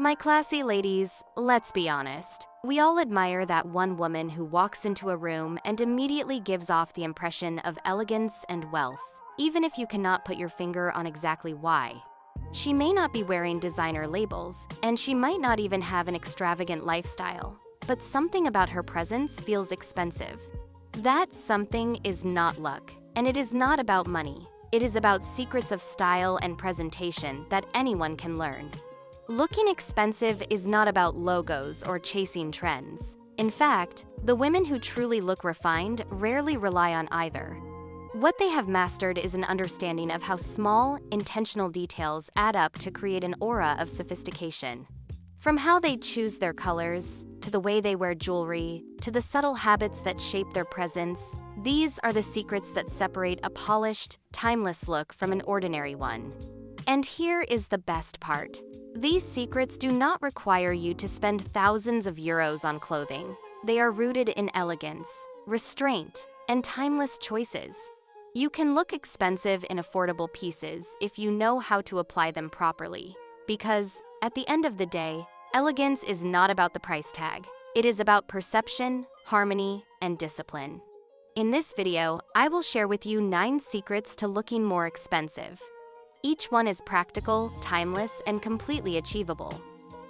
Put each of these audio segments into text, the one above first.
My classy ladies, let's be honest. We all admire that one woman who walks into a room and immediately gives off the impression of elegance and wealth, even if you cannot put your finger on exactly why. She may not be wearing designer labels, and she might not even have an extravagant lifestyle, but something about her presence feels expensive. That something is not luck, and it is not about money. It is about secrets of style and presentation that anyone can learn. Looking expensive is not about logos or chasing trends. In fact, the women who truly look refined rarely rely on either. What they have mastered is an understanding of how small, intentional details add up to create an aura of sophistication. From how they choose their colors, to the way they wear jewelry, to the subtle habits that shape their presence, these are the secrets that separate a polished, timeless look from an ordinary one. And here is the best part. These secrets do not require you to spend thousands of euros on clothing. They are rooted in elegance, restraint, and timeless choices. You can look expensive in affordable pieces if you know how to apply them properly. Because, at the end of the day, elegance is not about the price tag. It is about perception, harmony, and discipline. In this video, I will share with you 9 secrets to looking more expensive. Each one is practical, timeless, and completely achievable.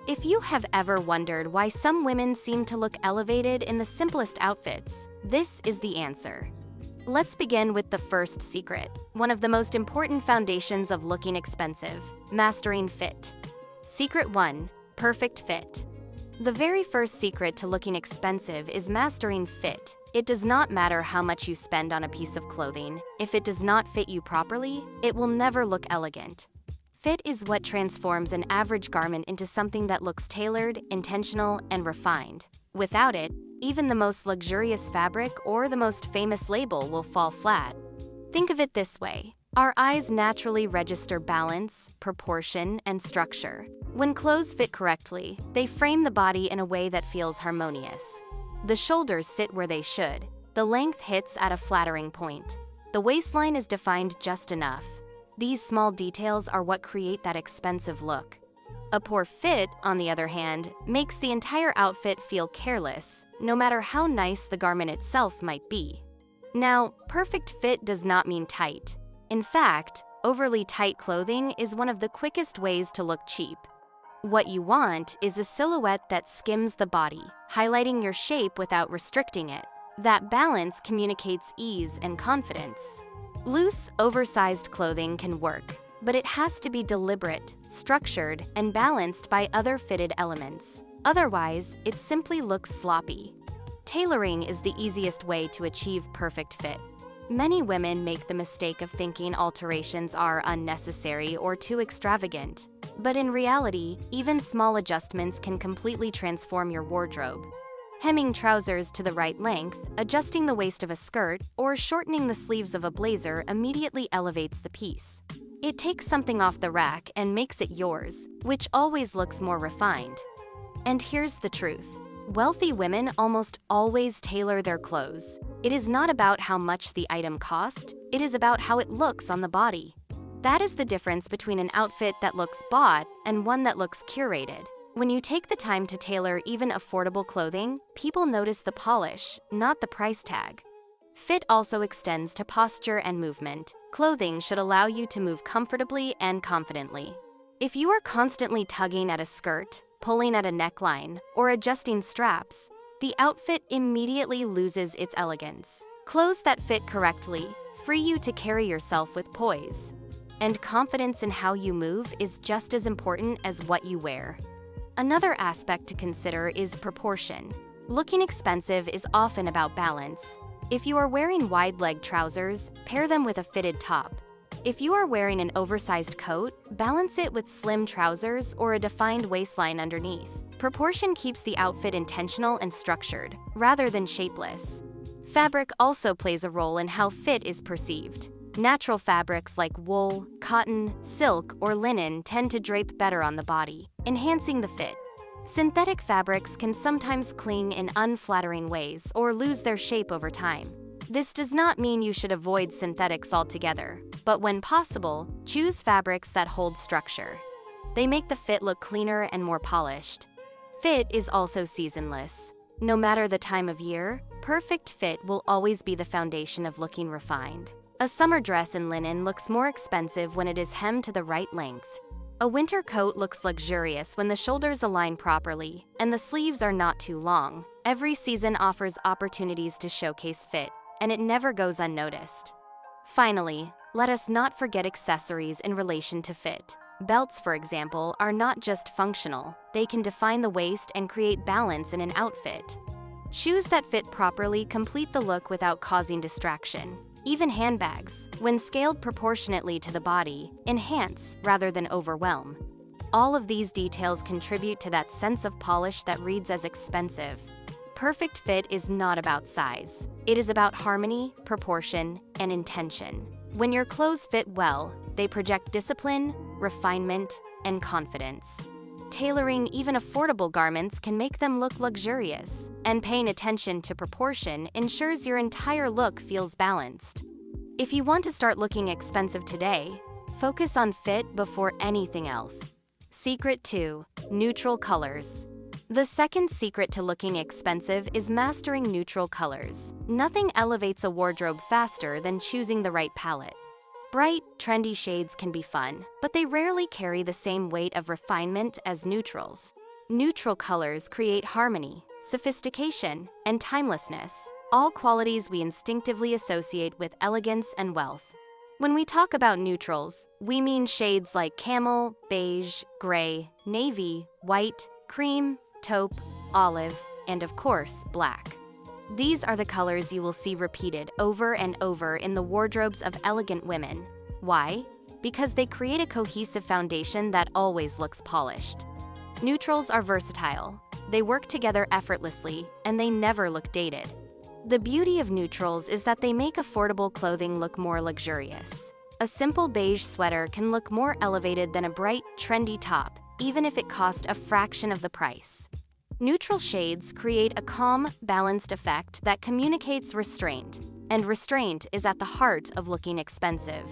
If you have ever wondered why some women seem to look elevated in the simplest outfits, this is the answer. Let's begin with the first secret, one of the most important foundations of looking expensive: mastering fit. Secret 1: perfect fit. The very first secret to looking expensive is mastering fit. It does not matter how much you spend on a piece of clothing. If it does not fit you properly, it will never look elegant. Fit is what transforms an average garment into something that looks tailored, intentional, and refined. Without it, even the most luxurious fabric or the most famous label will fall flat. Think of it this way. Our eyes naturally register balance, proportion, and structure. When clothes fit correctly, they frame the body in a way that feels harmonious. The shoulders sit where they should. The length hits at a flattering point. The waistline is defined just enough. These small details are what create that expensive look. A poor fit, on the other hand, makes the entire outfit feel careless, no matter how nice the garment itself might be. Now, perfect fit does not mean tight. In fact, overly tight clothing is one of the quickest ways to look cheap. What you want is a silhouette that skims the body, highlighting your shape without restricting it. That balance communicates ease and confidence. Loose, oversized clothing can work, but it has to be deliberate, structured, and balanced by other fitted elements. Otherwise, it simply looks sloppy. Tailoring is the easiest way to achieve perfect fit. Many women make the mistake of thinking alterations are unnecessary or too extravagant. But in reality, even small adjustments can completely transform your wardrobe. Hemming trousers to the right length, adjusting the waist of a skirt, or shortening the sleeves of a blazer immediately elevates the piece. It takes something off the rack and makes it yours, which always looks more refined. And here's the truth. Wealthy women almost always tailor their clothes. It is not about how much the item cost, it is about how it looks on the body. That is the difference between an outfit that looks bought and one that looks curated. When you take the time to tailor even affordable clothing, people notice the polish, not the price tag. Fit also extends to posture and movement. Clothing should allow you to move comfortably and confidently. If you are constantly tugging at a skirt, pulling at a neckline, or adjusting straps, the outfit immediately loses its elegance. Clothes that fit correctly free you to carry yourself with poise. And confidence in how you move is just as important as what you wear. Another aspect to consider is proportion. Looking expensive is often about balance. If you are wearing wide-leg trousers, pair them with a fitted top. If you are wearing an oversized coat, balance it with slim trousers or a defined waistline underneath. Proportion keeps the outfit intentional and structured, rather than shapeless. Fabric also plays a role in how fit is perceived. Natural fabrics like wool, cotton, silk, or linen tend to drape better on the body, enhancing the fit. Synthetic fabrics can sometimes cling in unflattering ways or lose their shape over time. This does not mean you should avoid synthetics altogether, but when possible, choose fabrics that hold structure. They make the fit look cleaner and more polished. Fit is also seasonless. No matter the time of year, perfect fit will always be the foundation of looking refined. A summer dress in linen looks more expensive when it is hemmed to the right length. A winter coat looks luxurious when the shoulders align properly and the sleeves are not too long. Every season offers opportunities to showcase fit, and it never goes unnoticed. Finally, let us not forget accessories in relation to fit. Belts, for example, are not just functional. They can define the waist and create balance in an outfit. Shoes that fit properly complete the look without causing distraction. Even handbags, when scaled proportionately to the body, enhance rather than overwhelm. All of these details contribute to that sense of polish that reads as expensive. Perfect fit is not about size. It is about harmony, proportion, and intention. When your clothes fit well, they project discipline, refinement, and confidence. Tailoring even affordable garments can make them look luxurious, and paying attention to proportion ensures your entire look feels balanced. If you want to start looking expensive today, focus on fit before anything else. Secret 2: Neutral colors. The second secret to looking expensive is mastering neutral colors. Nothing elevates a wardrobe faster than choosing the right palette. Bright, trendy shades can be fun, but they rarely carry the same weight of refinement as neutrals. Neutral colors create harmony, sophistication, and timelessness, all qualities we instinctively associate with elegance and wealth. When we talk about neutrals, we mean shades like camel, beige, gray, navy, white, cream, taupe, olive, and of course, black. These are the colors you will see repeated over and over in the wardrobes of elegant women. Why? Because they create a cohesive foundation that always looks polished. Neutrals are versatile. They work together effortlessly, and they never look dated. The beauty of neutrals is that they make affordable clothing look more luxurious. A simple beige sweater can look more elevated than a bright, trendy top, even if it cost a fraction of the price. Neutral shades create a calm, balanced effect that communicates restraint, and restraint is at the heart of looking expensive.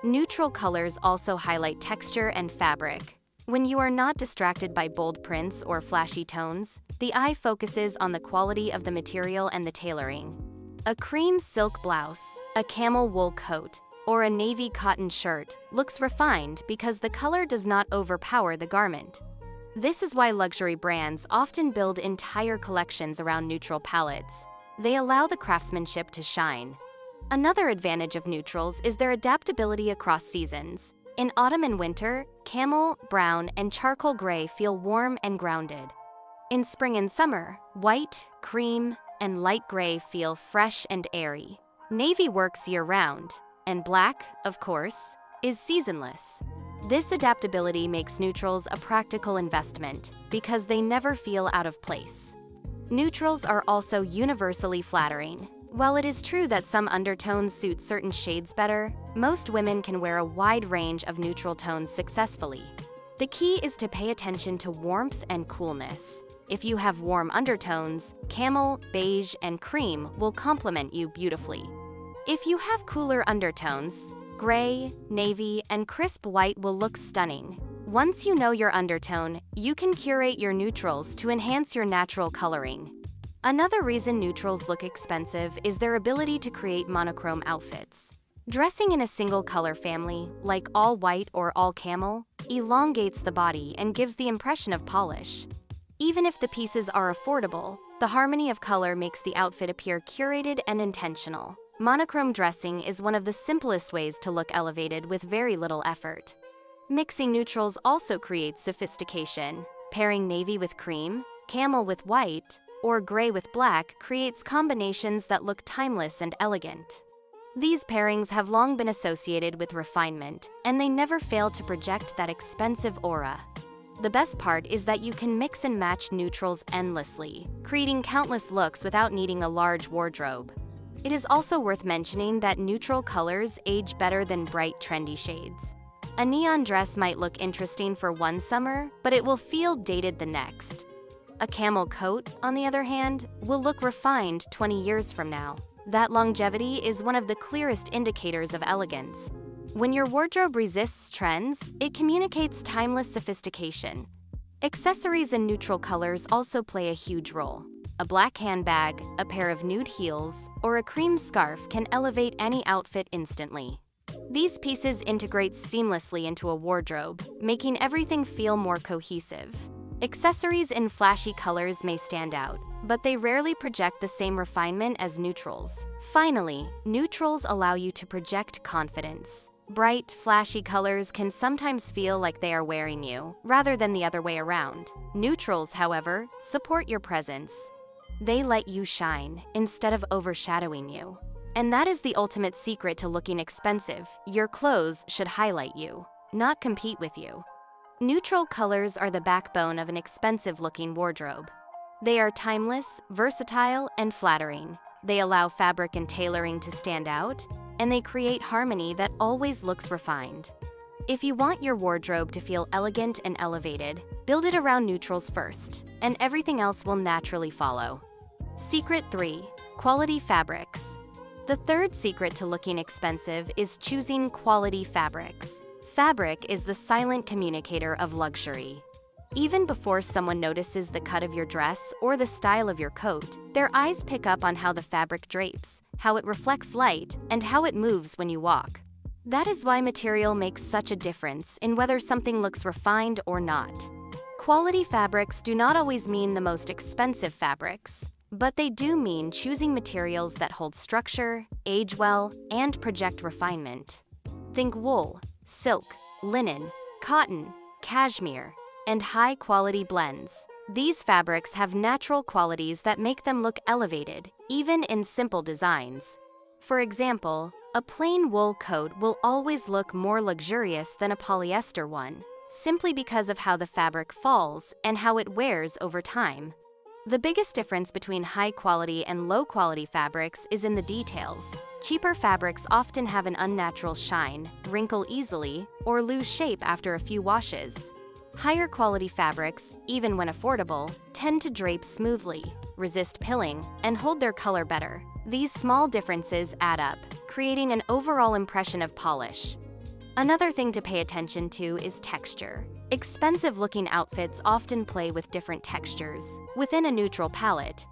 Neutral colors also highlight texture and fabric. When you are not distracted by bold prints or flashy tones, the eye focuses on the quality of the material and the tailoring. A cream silk blouse, a camel wool coat, or a navy cotton shirt looks refined because the color does not overpower the garment. This is why luxury brands often build entire collections around neutral palettes. They allow the craftsmanship to shine. Another advantage of neutrals is their adaptability across seasons. In autumn and winter, camel, brown, and charcoal gray feel warm and grounded. In spring and summer, white, cream, and light gray feel fresh and airy. Navy works year-round, and black, of course, is seasonless. This adaptability makes neutrals a practical investment because they never feel out of place. Neutrals are also universally flattering. While it is true that some undertones suit certain shades better, most women can wear a wide range of neutral tones successfully. The key is to pay attention to warmth and coolness. If you have warm undertones, camel, beige, and cream will complement you beautifully. If you have cooler undertones, gray, navy, and crisp white will look stunning. Once you know your undertone, you can curate your neutrals to enhance your natural coloring. Another reason neutrals look expensive is their ability to create monochrome outfits. Dressing in a single color family, like all white or all camel, elongates the body and gives the impression of polish. Even if the pieces are affordable, the harmony of color makes the outfit appear curated and intentional. Monochrome dressing is one of the simplest ways to look elevated with very little effort. Mixing neutrals also creates sophistication. Pairing navy with cream, camel with white, or gray with black creates combinations that look timeless and elegant. These pairings have long been associated with refinement, and they never fail to project that expensive aura. The best part is that you can mix and match neutrals endlessly, creating countless looks without needing a large wardrobe. It is also worth mentioning that neutral colors age better than bright, trendy shades. A neon dress might look interesting for one summer, but it will feel dated the next. A camel coat, on the other hand, will look refined 20 years from now. That longevity is one of the clearest indicators of elegance. When your wardrobe resists trends, it communicates timeless sophistication. Accessories in neutral colors also play a huge role. A black handbag, a pair of nude heels, or a cream scarf can elevate any outfit instantly. These pieces integrate seamlessly into a wardrobe, making everything feel more cohesive. Accessories in flashy colors may stand out, but they rarely project the same refinement as neutrals. Finally, neutrals allow you to project confidence. Bright, flashy colors can sometimes feel like they are wearing you, rather than the other way around. Neutrals, however, support your presence. They let you shine, instead of overshadowing you. And that is the ultimate secret to looking expensive. Your clothes should highlight you, not compete with you. Neutral colors are the backbone of an expensive-looking wardrobe. They are timeless, versatile, and flattering. They allow fabric and tailoring to stand out, and they create harmony that always looks refined. If you want your wardrobe to feel elegant and elevated, build it around neutrals first, and everything else will naturally follow. Secret 3. Quality fabrics. The third secret to looking expensive is choosing quality fabrics. Fabric is the silent communicator of luxury. Even before someone notices the cut of your dress or the style of your coat, their eyes pick up on how the fabric drapes, how it reflects light, and how it moves when you walk. That is why material makes such a difference in whether something looks refined or not. Quality fabrics do not always mean the most expensive fabrics, but they do mean choosing materials that hold structure, age well, and project refinement. Think wool, silk, linen, cotton, cashmere, and high-quality blends. These fabrics have natural qualities that make them look elevated, even in simple designs. For example, a plain wool coat will always look more luxurious than a polyester one, simply because of how the fabric falls and how it wears over time. The biggest difference between high-quality and low-quality fabrics is in the details. Cheaper fabrics often have an unnatural shine, wrinkle easily, or lose shape after a few washes. Higher quality fabrics, even when affordable, tend to drape smoothly, resist pilling, and hold their color better. These small differences add up, creating an overall impression of polish. Another thing to pay attention to is texture. Expensive-looking outfits often play with different textures within a neutral palette.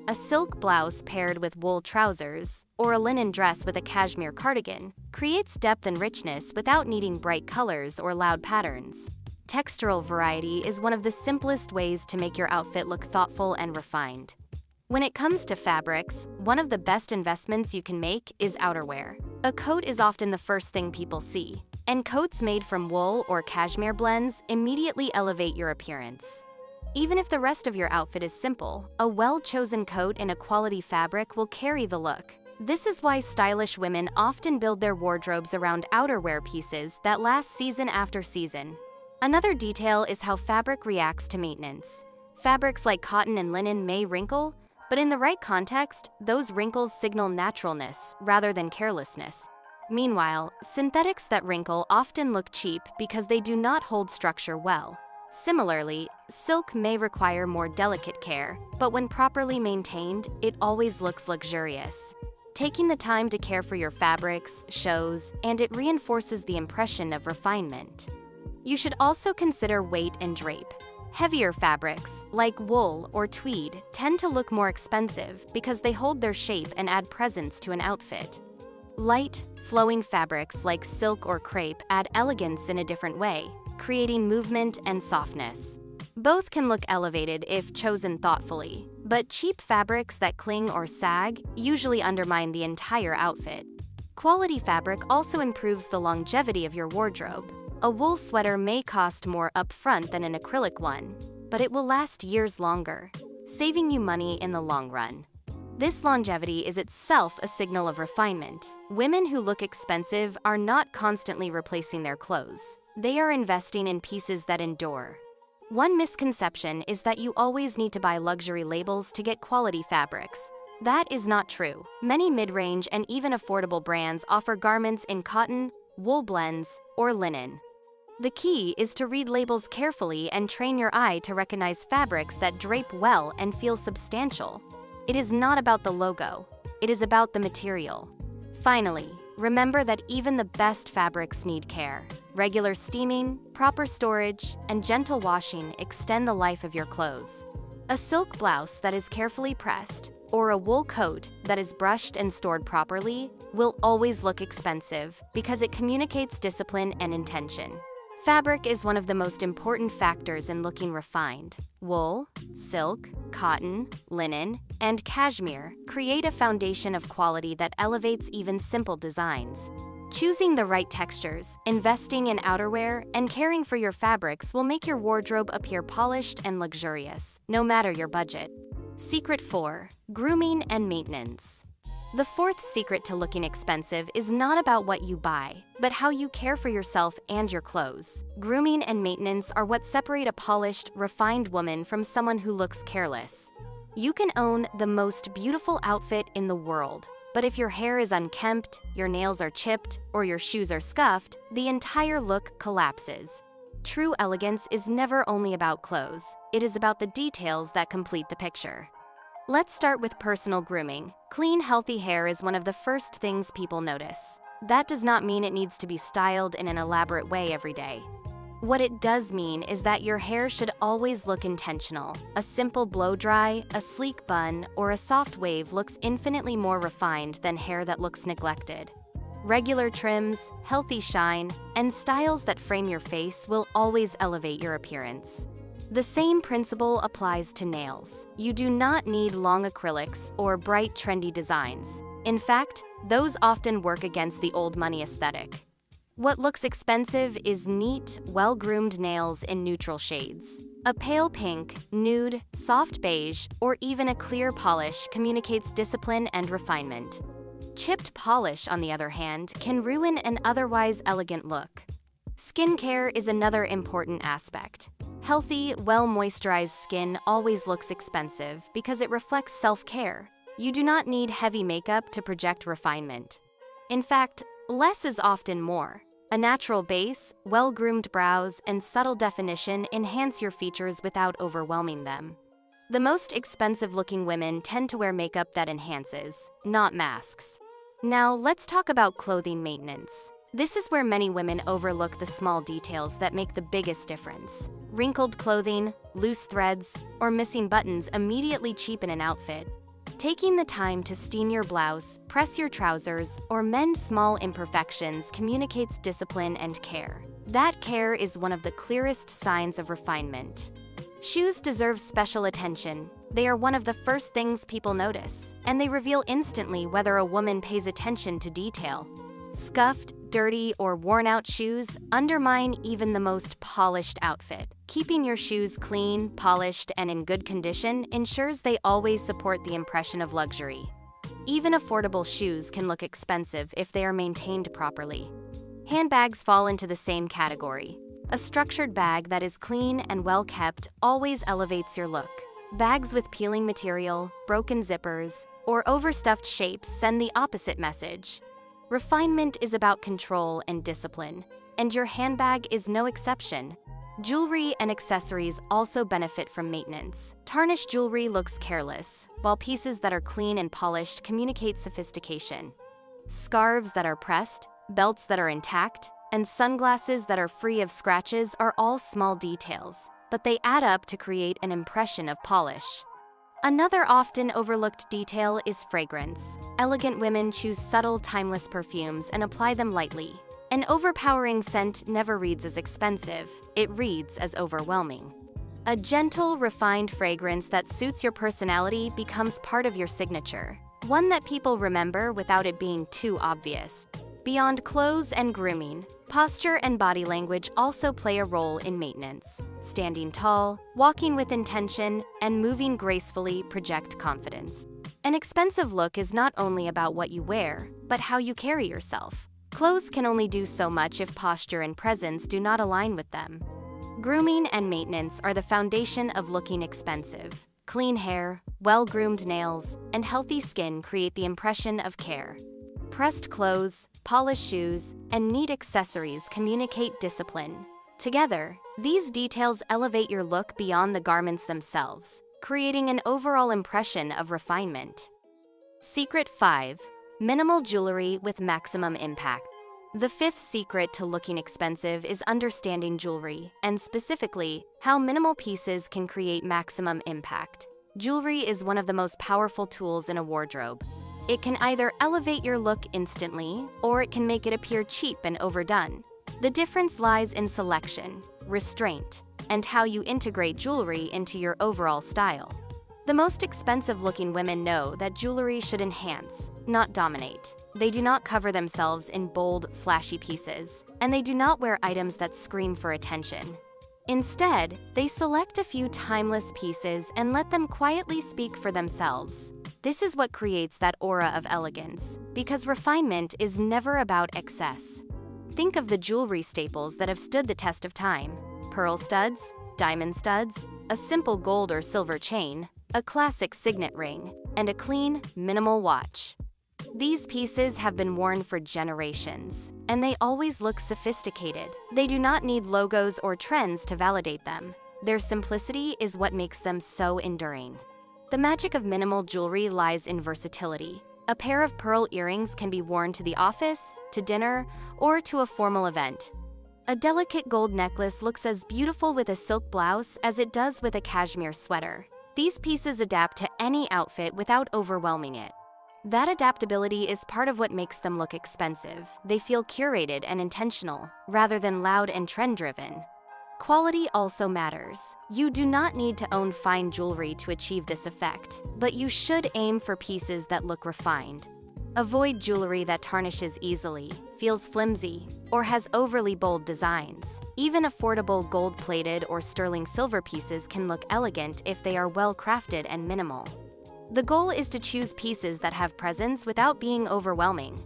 A silk blouse paired with wool trousers, or a linen dress with a cashmere cardigan, creates depth and richness without needing bright colors or loud patterns. Textural variety is one of the simplest ways to make your outfit look thoughtful and refined. When it comes to fabrics, one of the best investments you can make is outerwear. A coat is often the first thing people see, and coats made from wool or cashmere blends immediately elevate your appearance. Even if the rest of your outfit is simple, a well-chosen coat in a quality fabric will carry the look. This is why stylish women often build their wardrobes around outerwear pieces that last season after season. Another detail is how fabric reacts to maintenance. Fabrics like cotton and linen may wrinkle, but in the right context, those wrinkles signal naturalness rather than carelessness. Meanwhile, synthetics that wrinkle often look cheap because they do not hold structure well. Similarly, silk may require more delicate care, but when properly maintained, it always looks luxurious. Taking the time to care for your fabrics shows, and it reinforces the impression of refinement. You should also consider weight and drape. Heavier fabrics, like wool or tweed, tend to look more expensive because they hold their shape and add presence to an outfit. Light, flowing fabrics like silk or crepe add elegance in a different way, creating movement and softness. Both can look elevated if chosen thoughtfully, but cheap fabrics that cling or sag usually undermine the entire outfit. Quality fabric also improves the longevity of your wardrobe. A wool sweater may cost more upfront than an acrylic one, but it will last years longer, saving you money in the long run. This longevity is itself a signal of refinement. Women who look expensive are not constantly replacing their clothes. They are investing in pieces that endure. One misconception is that you always need to buy luxury labels to get quality fabrics. That is not true. Many mid-range and even affordable brands offer garments in cotton, wool blends, or linen. The key is to read labels carefully and train your eye to recognize fabrics that drape well and feel substantial. It is not about the logo, it is about the material. Finally, remember that even the best fabrics need care. Regular steaming, proper storage, and gentle washing extend the life of your clothes. A silk blouse that is carefully pressed, or a wool coat that is brushed and stored properly, will always look expensive because it communicates discipline and intention. Fabric is one of the most important factors in looking refined. Wool, silk, cotton, linen, and cashmere create a foundation of quality that elevates even simple designs. Choosing the right textures, investing in outerwear, and caring for your fabrics will make your wardrobe appear polished and luxurious, no matter your budget. Secret 4. Grooming and maintenance. The fourth secret to looking expensive is not about what you buy, but how you care for yourself and your clothes. Grooming and maintenance are what separate a polished, refined woman from someone who looks careless. You can own the most beautiful outfit in the world, but if your hair is unkempt, your nails are chipped, or your shoes are scuffed, the entire look collapses. True elegance is never only about clothes, it is about the details that complete the picture. Let's start with personal grooming. Clean, healthy hair is one of the first things people notice. That does not mean it needs to be styled in an elaborate way every day. What it does mean is that your hair should always look intentional. A simple blow-dry, a sleek bun, or a soft wave looks infinitely more refined than hair that looks neglected. Regular trims, healthy shine, and styles that frame your face will always elevate your appearance. The same principle applies to nails. You do not need long acrylics or bright, trendy designs. In fact, those often work against the old money aesthetic. What looks expensive is neat, well-groomed nails in neutral shades. A pale pink, nude, soft beige, or even a clear polish communicates discipline and refinement. Chipped polish, on the other hand, can ruin an otherwise elegant look. Skincare is another important aspect. Healthy, well-moisturized skin always looks expensive because it reflects self-care. You do not need heavy makeup to project refinement. In fact, less is often more. A natural base, well-groomed brows, and subtle definition enhance your features without overwhelming them. The most expensive-looking women tend to wear makeup that enhances, not masks. Now, let's talk about clothing maintenance. This is where many women overlook the small details that make the biggest difference. Wrinkled clothing, loose threads, or missing buttons immediately cheapen an outfit. Taking the time to steam your blouse, press your trousers, or mend small imperfections communicates discipline and care. That care is one of the clearest signs of refinement. Shoes deserve special attention. They are one of the first things people notice, and they reveal instantly whether a woman pays attention to detail. Scuffed, dirty, or worn-out shoes undermine even the most polished outfit. Keeping your shoes clean, polished, and in good condition ensures they always support the impression of luxury. Even affordable shoes can look expensive if they are maintained properly. Handbags fall into the same category. A structured bag that is clean and well-kept always elevates your look. Bags with peeling material, broken zippers, or overstuffed shapes send the opposite message. Refinement is about control and discipline, and your handbag is no exception. Jewelry and accessories also benefit from maintenance. Tarnished jewelry looks careless, while pieces that are clean and polished communicate sophistication. Scarves that are pressed, belts that are intact, and sunglasses that are free of scratches are all small details, but they add up to create an impression of polish. Another often overlooked detail is fragrance. Elegant women choose subtle, timeless perfumes and apply them lightly. An overpowering scent never reads as expensive, it reads as overwhelming. A gentle, refined fragrance that suits your personality becomes part of your signature, one that people remember without it being too obvious. Beyond clothes and grooming, posture and body language also play a role in maintenance. Standing tall, walking with intention, and moving gracefully project confidence. An expensive look is not only about what you wear, but how you carry yourself. Clothes can only do so much if posture and presence do not align with them. Grooming and maintenance are the foundation of looking expensive. Clean hair, well-groomed nails, and healthy skin create the impression of care. Pressed clothes, polished shoes, and neat accessories communicate discipline. Together, these details elevate your look beyond the garments themselves, creating an overall impression of refinement. Secret 5. Minimal jewelry with maximum impact. The fifth secret to looking expensive is understanding jewelry, and specifically, how minimal pieces can create maximum impact. Jewelry is one of the most powerful tools in a wardrobe. It can either elevate your look instantly, or it can make it appear cheap and overdone. The difference lies in selection, restraint, and how you integrate jewelry into your overall style. The most expensive-looking women know that jewelry should enhance, not dominate. They do not cover themselves in bold, flashy pieces, and they do not wear items that scream for attention. Instead, they select a few timeless pieces and let them quietly speak for themselves. This is what creates that aura of elegance, because refinement is never about excess. Think of the jewelry staples that have stood the test of time: pearl studs, diamond studs, a simple gold or silver chain, a classic signet ring, and a clean, minimal watch. These pieces have been worn for generations, and they always look sophisticated. They do not need logos or trends to validate them. Their simplicity is what makes them so enduring. The magic of minimal jewelry lies in versatility. A pair of pearl earrings can be worn to the office, to dinner, or to a formal event. A delicate gold necklace looks as beautiful with a silk blouse as it does with a cashmere sweater. These pieces adapt to any outfit without overwhelming it. That adaptability is part of what makes them look expensive. They feel curated and intentional, rather than loud and trend-driven. Quality also matters. You do not need to own fine jewelry to achieve this effect, but you should aim for pieces that look refined. Avoid jewelry that tarnishes easily, feels flimsy, or has overly bold designs. Even affordable gold-plated or sterling silver pieces can look elegant if they are well crafted and minimal. The goal is to choose pieces that have presence without being overwhelming.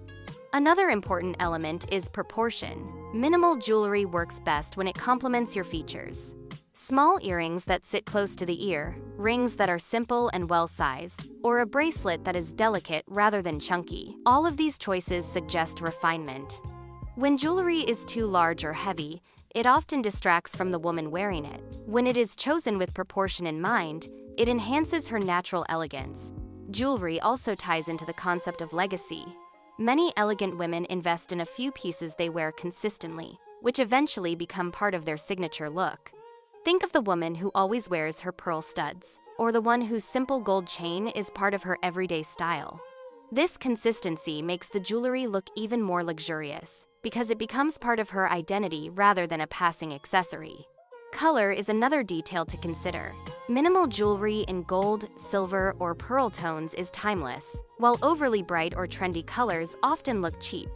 Another important element is proportion. Minimal jewelry works best when it complements your features. Small earrings that sit close to the ear, rings that are simple and well-sized, or a bracelet that is delicate rather than chunky. All of these choices suggest refinement. When jewelry is too large or heavy, it often distracts from the woman wearing it. When it is chosen with proportion in mind, it enhances her natural elegance. Jewelry also ties into the concept of legacy. Many elegant women invest in a few pieces they wear consistently, which eventually become part of their signature look. Think of the woman who always wears her pearl studs, or the one whose simple gold chain is part of her everyday style. This consistency makes the jewelry look even more luxurious, because it becomes part of her identity rather than a passing accessory. Color is another detail to consider. Minimal jewelry in gold, silver, or pearl tones is timeless, while overly bright or trendy colors often look cheap.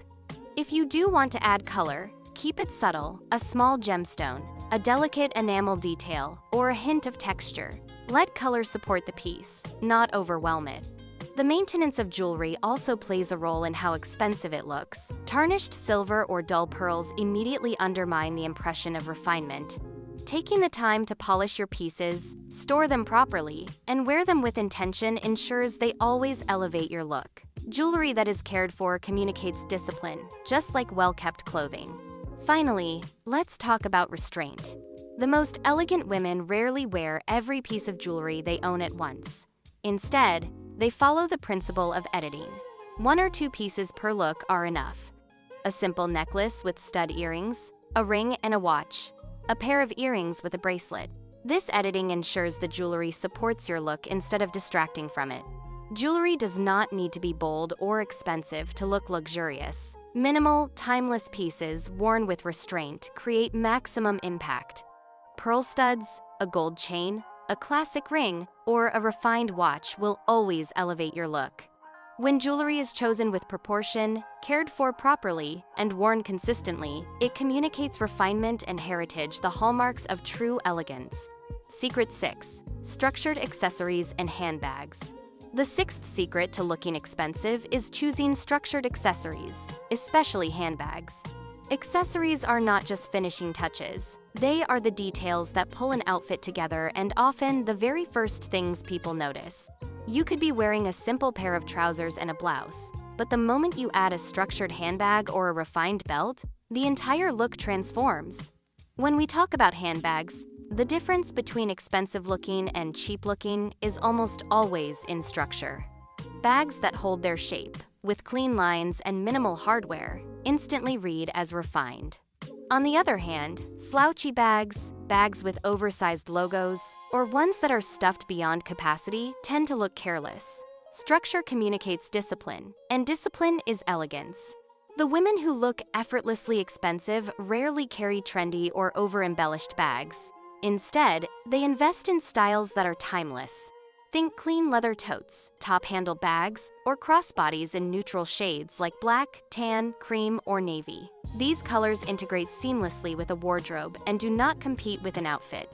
If you do want to add color, keep it subtle: a small gemstone, a delicate enamel detail, or a hint of texture. Let color support the piece, not overwhelm it. The maintenance of jewelry also plays a role in how expensive it looks. Tarnished silver or dull pearls immediately undermine the impression of refinement. Taking the time to polish your pieces, store them properly, and wear them with intention ensures they always elevate your look. Jewelry that is cared for communicates discipline, just like well-kept clothing. Finally, let's talk about restraint. The most elegant women rarely wear every piece of jewelry they own at once. Instead, they follow the principle of editing. 1 or 2 pieces per look are enough. A simple necklace with stud earrings, a ring and a watch, a pair of earrings with a bracelet. This editing ensures the jewelry supports your look instead of distracting from it. Jewelry does not need to be bold or expensive to look luxurious. Minimal, timeless pieces worn with restraint create maximum impact. Pearl studs, a gold chain, a classic ring, or a refined watch will always elevate your look. When jewelry is chosen with proportion, cared for properly, and worn consistently, it communicates refinement and heritage, the hallmarks of true elegance. Secret 6. Structured accessories and handbags. The sixth secret to looking expensive is choosing structured accessories, especially handbags. Accessories are not just finishing touches. They are the details that pull an outfit together and often the very first things people notice. You could be wearing a simple pair of trousers and a blouse, but the moment you add a structured handbag or a refined belt, the entire look transforms. When we talk about handbags, the difference between expensive-looking and cheap-looking is almost always in structure. Bags that hold their shape, with clean lines and minimal hardware, instantly read as refined. On the other hand, slouchy bags, bags with oversized logos, or ones that are stuffed beyond capacity tend to look careless. Structure communicates discipline, and discipline is elegance. The women who look effortlessly expensive rarely carry trendy or over-embellished bags. Instead, they invest in styles that are timeless. Think clean leather totes, top-handle bags, or crossbodies in neutral shades like black, tan, cream, or navy. These colors integrate seamlessly with a wardrobe and do not compete with an outfit.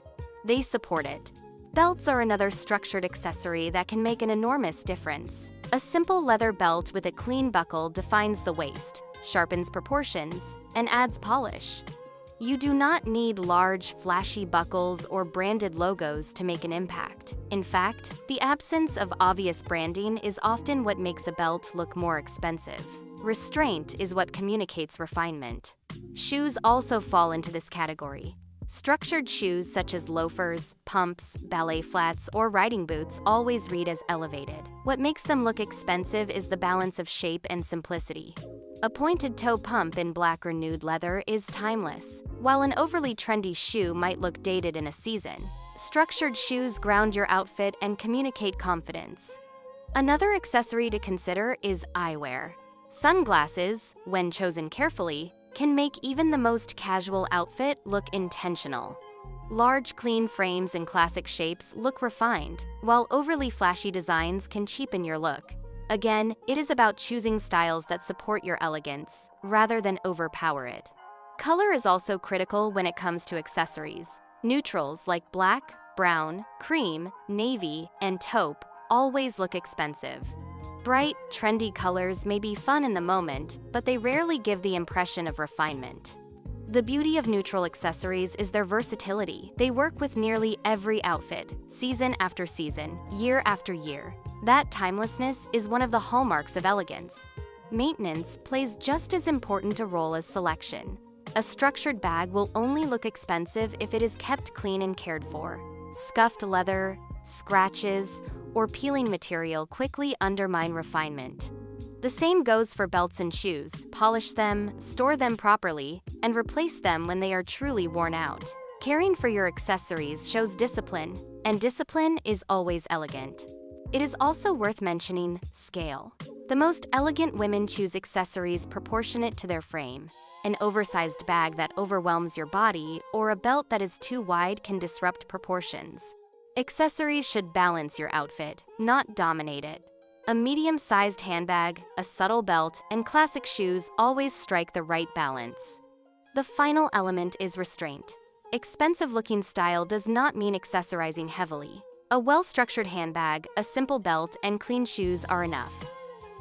They support it. Belts are another structured accessory that can make an enormous difference. A simple leather belt with a clean buckle defines the waist, sharpens proportions, and adds polish. You do not need large, flashy buckles or branded logos to make an impact. In fact, the absence of obvious branding is often what makes a belt look more expensive. Restraint is what communicates refinement. Shoes also fall into this category. Structured shoes such as loafers, pumps, ballet flats, or riding boots always read as elevated. What makes them look expensive is the balance of shape and simplicity. A pointed toe pump in black or nude leather is timeless, while an overly trendy shoe might look dated in a season. Structured shoes ground your outfit and communicate confidence. Another accessory to consider is eyewear. Sunglasses, when chosen carefully, can make even the most casual outfit look intentional. Large, clean frames and classic shapes look refined, while overly flashy designs can cheapen your look. Again, it is about choosing styles that support your elegance, rather than overpower it. Color is also critical when it comes to accessories. Neutrals like black, brown, cream, navy, and taupe always look expensive. Bright, trendy colors may be fun in the moment, but they rarely give the impression of refinement. The beauty of neutral accessories is their versatility. They work with nearly every outfit, season after season, year after year. That timelessness is one of the hallmarks of elegance. Maintenance plays just as important a role as selection. A structured bag will only look expensive if it is kept clean and cared for. Scuffed leather, scratches, or peeling material quickly undermine refinement. The same goes for belts and shoes. Polish them, store them properly, and replace them when they are truly worn out. Caring for your accessories shows discipline, and discipline is always elegant. It is also worth mentioning scale. The most elegant women choose accessories proportionate to their frame. An oversized bag that overwhelms your body or a belt that is too wide can disrupt proportions. Accessories should balance your outfit, not dominate it. A medium-sized handbag, a subtle belt, and classic shoes always strike the right balance. The final element is restraint. Expensive-looking style does not mean accessorizing heavily. A well-structured handbag, a simple belt, and clean shoes are enough.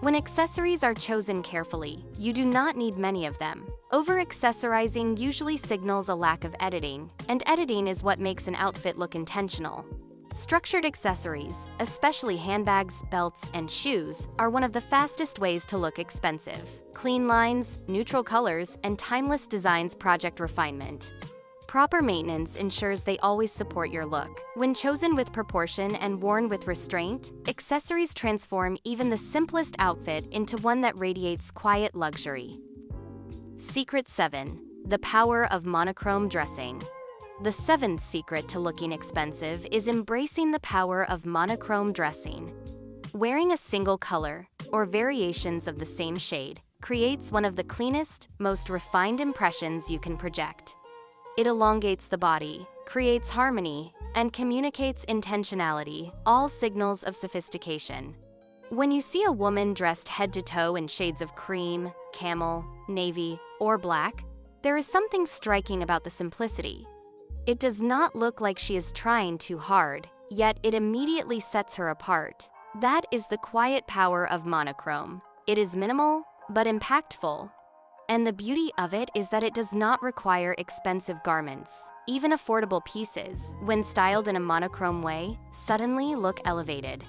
When accessories are chosen carefully, you do not need many of them. Over-accessorizing usually signals a lack of editing, and editing is what makes an outfit look intentional. Structured accessories, especially handbags, belts, and shoes, are one of the fastest ways to look expensive. Clean lines, neutral colors, and timeless designs project refinement. Proper maintenance ensures they always support your look. When chosen with proportion and worn with restraint, accessories transform even the simplest outfit into one that radiates quiet luxury. Secret 7. The power of monochrome dressing. The seventh secret to looking expensive is embracing the power of monochrome dressing. Wearing a single color, or variations of the same shade, creates one of the cleanest, most refined impressions you can project. It elongates the body, creates harmony, and communicates intentionality, all signals of sophistication. When you see a woman dressed head to toe in shades of cream, camel, navy, or black, there is something striking about the simplicity. It does not look like she is trying too hard, yet it immediately sets her apart. That is the quiet power of monochrome. It is minimal, but impactful. And the beauty of it is that it does not require expensive garments. Even affordable pieces, when styled in a monochrome way, suddenly look elevated.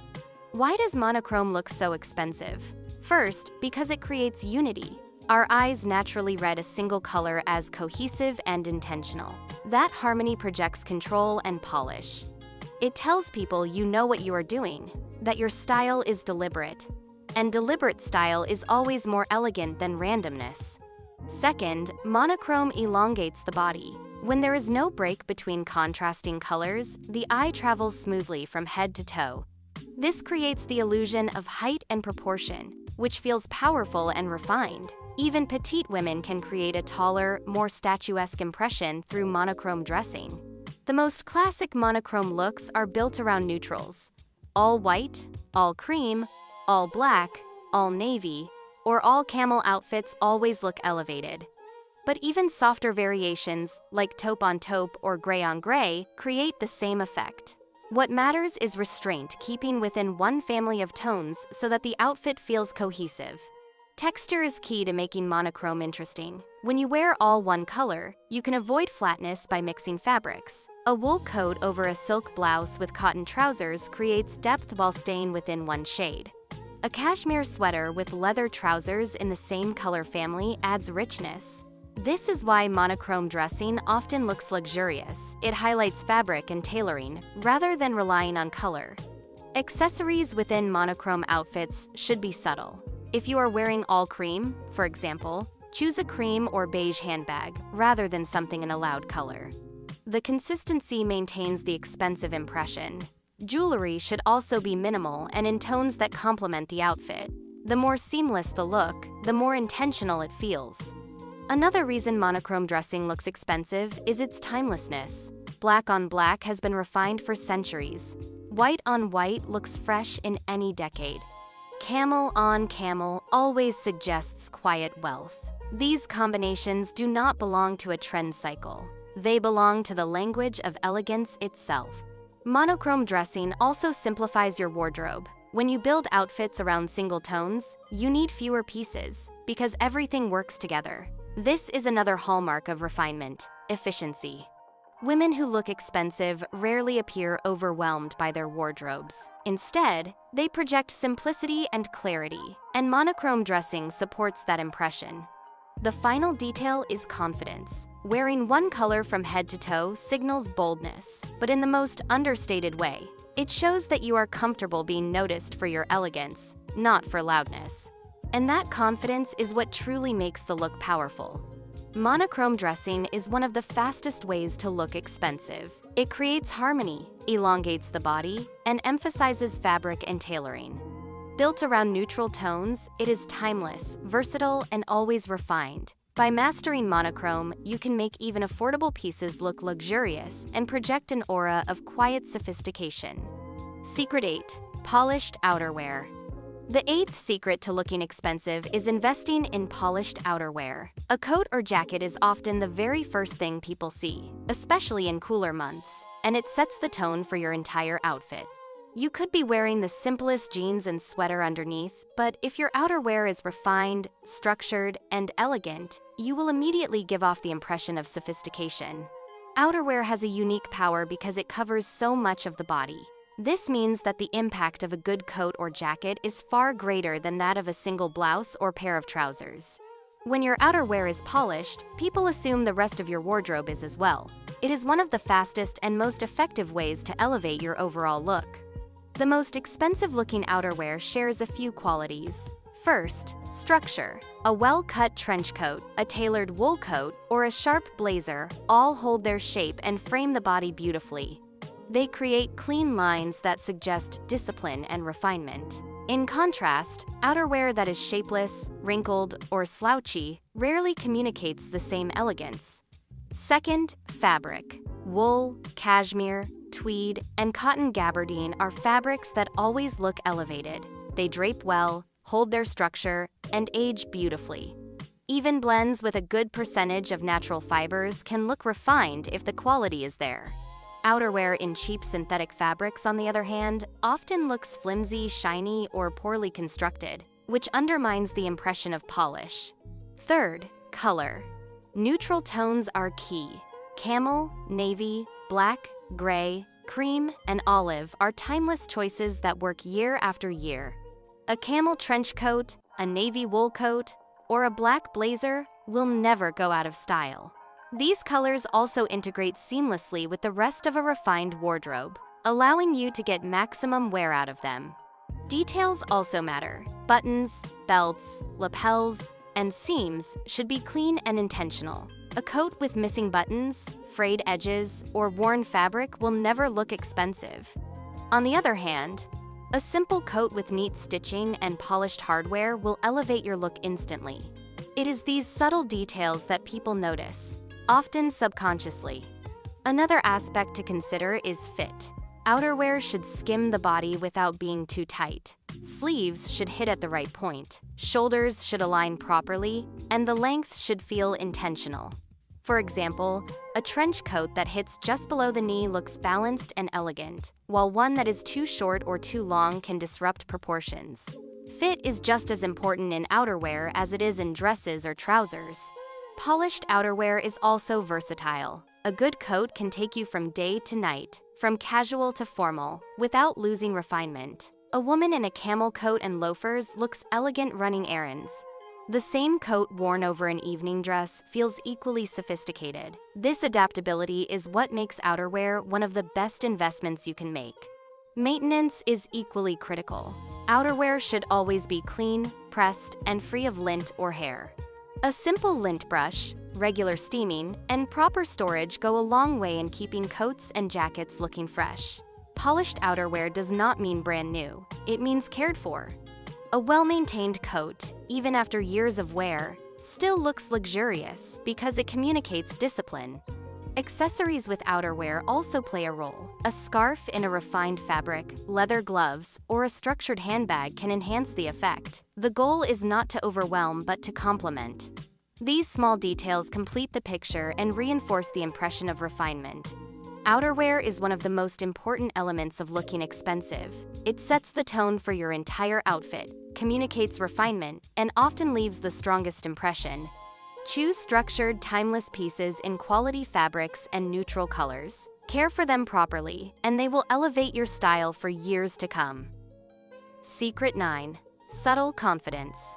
Why does monochrome look so expensive? First, because it creates unity. Our eyes naturally read a single color as cohesive and intentional. That harmony projects control and polish. It tells people you know what you are doing, that your style is deliberate. and deliberate style is always more elegant than randomness. Second, monochrome elongates the body. When there is no break between contrasting colors, the eye travels smoothly from head to toe. This creates the illusion of height and proportion, which feels powerful and refined. Even petite women can create a taller, more statuesque impression through monochrome dressing. The most classic monochrome looks are built around neutrals. All white, all cream, all black, all navy, or all camel outfits always look elevated. But even softer variations, like taupe on taupe or gray on gray, create the same effect. What matters is restraint, keeping within one family of tones so that the outfit feels cohesive. Texture is key to making monochrome interesting. When you wear all one color, you can avoid flatness by mixing fabrics. A wool coat over a silk blouse with cotton trousers creates depth while staying within one shade. A cashmere sweater with leather trousers in the same color family adds richness. This is why monochrome dressing often looks luxurious. It highlights fabric and tailoring, rather than relying on color. Accessories within monochrome outfits should be subtle. If you are wearing all cream, for example, choose a cream or beige handbag, rather than something in a loud color. The consistency maintains the expensive impression. Jewelry should also be minimal and in tones that complement the outfit. The more seamless the look, the more intentional it feels. Another reason monochrome dressing looks expensive is its timelessness. Black on black has been refined for centuries. White on white looks fresh in any decade. Camel on camel always suggests quiet wealth. These combinations do not belong to a trend cycle. They belong to the language of elegance itself. Monochrome dressing also simplifies your wardrobe. When you build outfits around single tones, you need fewer pieces, because everything works together. This is another hallmark of refinement: efficiency. Women who look expensive rarely appear overwhelmed by their wardrobes. Instead, they project simplicity and clarity, and monochrome dressing supports that impression. The final detail is confidence. Wearing one color from head to toe signals boldness, but in the most understated way. It shows that you are comfortable being noticed for your elegance, not for loudness. And that confidence is what truly makes the look powerful. Monochrome dressing is one of the fastest ways to look expensive. It creates harmony, elongates the body, and emphasizes fabric and tailoring. Built around neutral tones, it is timeless, versatile, and always refined. By mastering monochrome, you can make even affordable pieces look luxurious and project an aura of quiet sophistication. Secret 8. Polished outerwear. The 8th secret to looking expensive is investing in polished outerwear. A coat or jacket is often the very first thing people see, especially in cooler months, and it sets the tone for your entire outfit. You could be wearing the simplest jeans and sweater underneath, but if your outerwear is refined, structured, and elegant, you will immediately give off the impression of sophistication. Outerwear has a unique power because it covers so much of the body. This means that the impact of a good coat or jacket is far greater than that of a single blouse or pair of trousers. When your outerwear is polished, people assume the rest of your wardrobe is as well. It is one of the fastest and most effective ways to elevate your overall look. The most expensive-looking outerwear shares a few qualities. First, structure. A well-cut trench coat, a tailored wool coat, or a sharp blazer all hold their shape and frame the body beautifully. They create clean lines that suggest discipline and refinement. In contrast, outerwear that is shapeless, wrinkled, or slouchy rarely communicates the same elegance. Second, fabric. Wool, cashmere, tweed, and cotton gabardine are fabrics that always look elevated. They drape well, hold their structure, and age beautifully. Even blends with a good percentage of natural fibers can look refined if the quality is there. Outerwear in cheap synthetic fabrics, on the other hand, often looks flimsy, shiny, or poorly constructed, which undermines the impression of polish. Third, color. Neutral tones are key. Camel, navy, black, gray, cream, and olive are timeless choices that work year after year. A camel trench coat, a navy wool coat, or a black blazer will never go out of style. These colors also integrate seamlessly with the rest of a refined wardrobe, allowing you to get maximum wear out of them. Details also matter. Buttons, belts, lapels, and seams should be clean and intentional. A coat with missing buttons, frayed edges, or worn fabric will never look expensive. On the other hand, a simple coat with neat stitching and polished hardware will elevate your look instantly. It is these subtle details that people notice, often subconsciously. Another aspect to consider is fit. Outerwear should skim the body without being too tight. Sleeves should hit at the right point. Shoulders should align properly, and the length should feel intentional. For example, a trench coat that hits just below the knee looks balanced and elegant, while one that is too short or too long can disrupt proportions. Fit is just as important in outerwear as it is in dresses or trousers. Polished outerwear is also versatile. A good coat can take you from day to night, from casual to formal, without losing refinement. A woman in a camel coat and loafers looks elegant running errands. The same coat worn over an evening dress feels equally sophisticated. This adaptability is what makes outerwear one of the best investments you can make. Maintenance is equally critical. Outerwear should always be clean, pressed, and free of lint or hair. A simple lint brush, regular steaming, and proper storage go a long way in keeping coats and jackets looking fresh. Polished outerwear does not mean brand new. It means cared for. A well-maintained coat, even after years of wear, still looks luxurious because it communicates discipline. Accessories with outerwear also play a role. A scarf in a refined fabric, leather gloves, or a structured handbag can enhance the effect. The goal is not to overwhelm but to complement. These small details complete the picture and reinforce the impression of refinement. Outerwear is one of the most important elements of looking expensive. It sets the tone for your entire outfit, communicates refinement, and often leaves the strongest impression. Choose structured, timeless pieces in quality fabrics and neutral colors. Care for them properly, and they will elevate your style for years to come. Secret 9. Subtle confidence.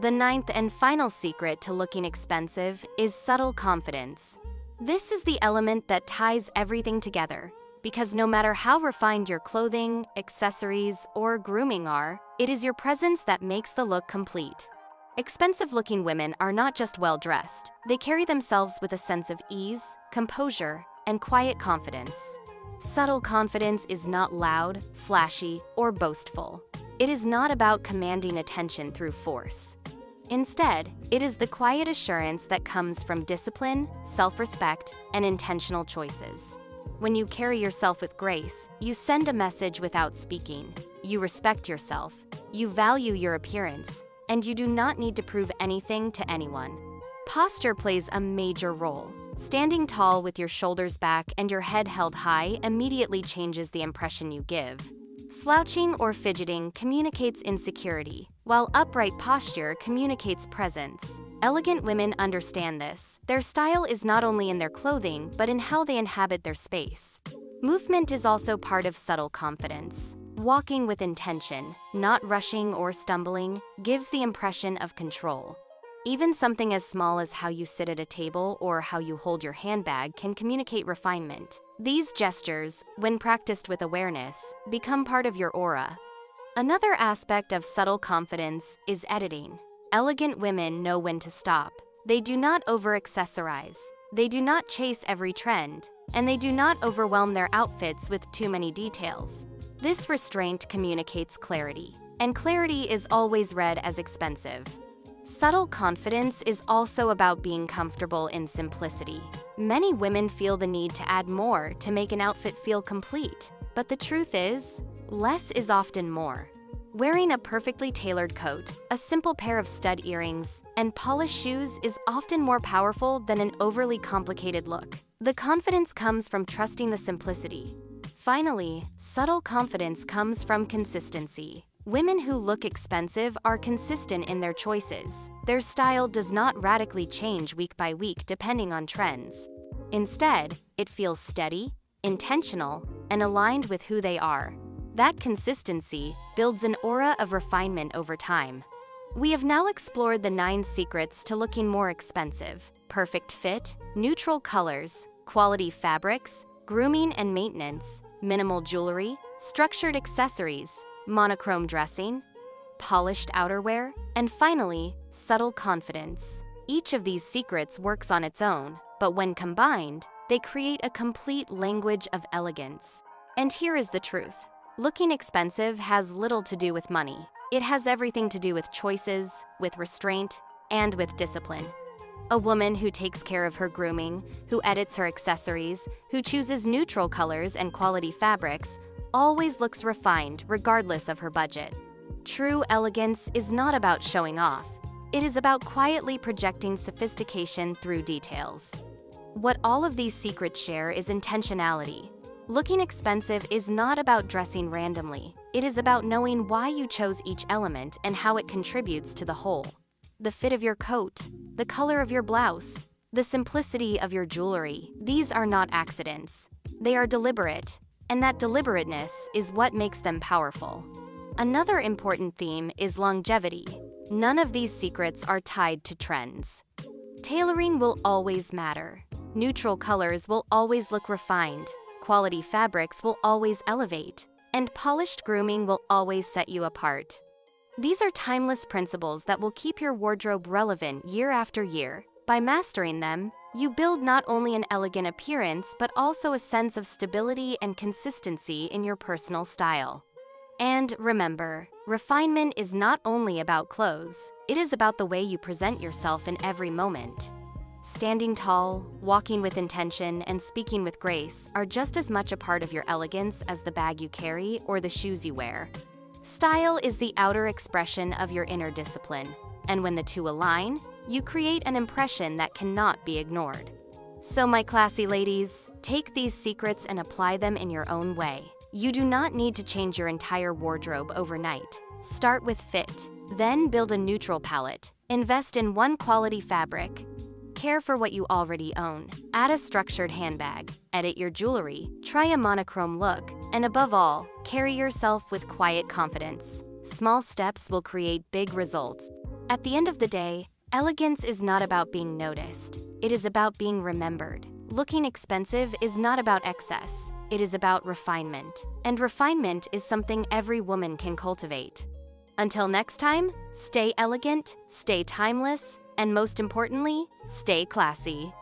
The ninth and final secret to looking expensive is subtle confidence. This is the element that ties everything together, because no matter how refined your clothing, accessories, or grooming are, it is your presence that makes the look complete. Expensive-looking women are not just well-dressed, they carry themselves with a sense of ease, composure, and quiet confidence. Subtle confidence is not loud, flashy, or boastful. It is not about commanding attention through force. Instead, it is the quiet assurance that comes from discipline, self-respect, and intentional choices. When you carry yourself with grace, you send a message without speaking. You respect yourself, you value your appearance, and you do not need to prove anything to anyone. Posture plays a major role. Standing tall with your shoulders back and your head held high immediately changes the impression you give. Slouching or fidgeting communicates insecurity, while upright posture communicates presence. Elegant women understand this. Their style is not only in their clothing, but in how they inhabit their space. Movement is also part of subtle confidence. Walking with intention, not rushing or stumbling, gives the impression of control. Even something as small as how you sit at a table or how you hold your handbag can communicate refinement. These gestures, when practiced with awareness, become part of your aura. Another aspect of subtle confidence is editing. Elegant women know when to stop. They do not over-accessorize. They do not chase every trend, and they do not overwhelm their outfits with too many details. This restraint communicates clarity, and clarity is always read as expensive. Subtle confidence is also about being comfortable in simplicity. Many women feel the need to add more to make an outfit feel complete, but the truth is, less is often more. Wearing a perfectly tailored coat, a simple pair of stud earrings, and polished shoes is often more powerful than an overly complicated look. The confidence comes from trusting the simplicity. Finally, subtle confidence comes from consistency. Women who look expensive are consistent in their choices. Their style does not radically change week by week depending on trends. Instead, it feels steady, intentional, and aligned with who they are. That consistency builds an aura of refinement over time. We have now explored the 9 secrets to looking more expensive: perfect fit, neutral colors, quality fabrics, grooming and maintenance, minimal jewelry, structured accessories, monochrome dressing, polished outerwear, and finally, subtle confidence. Each of these secrets works on its own, but when combined, they create a complete language of elegance. And here is the truth. Looking expensive has little to do with money. It has everything to do with choices, with restraint, and with discipline. A woman who takes care of her grooming, who edits her accessories, who chooses neutral colors and quality fabrics, always looks refined regardless of her budget. True elegance is not about showing off. It is about quietly projecting sophistication through details. What all of these secrets share is intentionality. Looking expensive is not about dressing randomly. It is about knowing why you chose each element and how it contributes to the whole. The fit of your coat, the color of your blouse, the simplicity of your jewelry, these are not accidents. They are deliberate, and that deliberateness is what makes them powerful. Another important theme is longevity. None of these secrets are tied to trends. Tailoring will always matter. Neutral colors will always look refined. Quality fabrics will always elevate. And polished grooming will always set you apart. These are timeless principles that will keep your wardrobe relevant year after year. By mastering them, you build not only an elegant appearance, but also a sense of stability and consistency in your personal style. And remember, refinement is not only about clothes, it is about the way you present yourself in every moment. Standing tall, walking with intention, and speaking with grace are just as much a part of your elegance as the bag you carry or the shoes you wear. Style is the outer expression of your inner discipline, and when the two align, you create an impression that cannot be ignored. So my classy ladies, take these secrets and apply them in your own way. You do not need to change your entire wardrobe overnight. Start with fit, then build a neutral palette. Invest in one quality fabric. Care for what you already own. Add a structured handbag. Edit your jewelry. Try a monochrome look. And above all, carry yourself with quiet confidence. Small steps will create big results. At the end of the day, elegance is not about being noticed. It is about being remembered. Looking expensive is not about excess. It is about refinement. And refinement is something every woman can cultivate. Until next time, stay elegant, stay timeless, and most importantly, stay classy.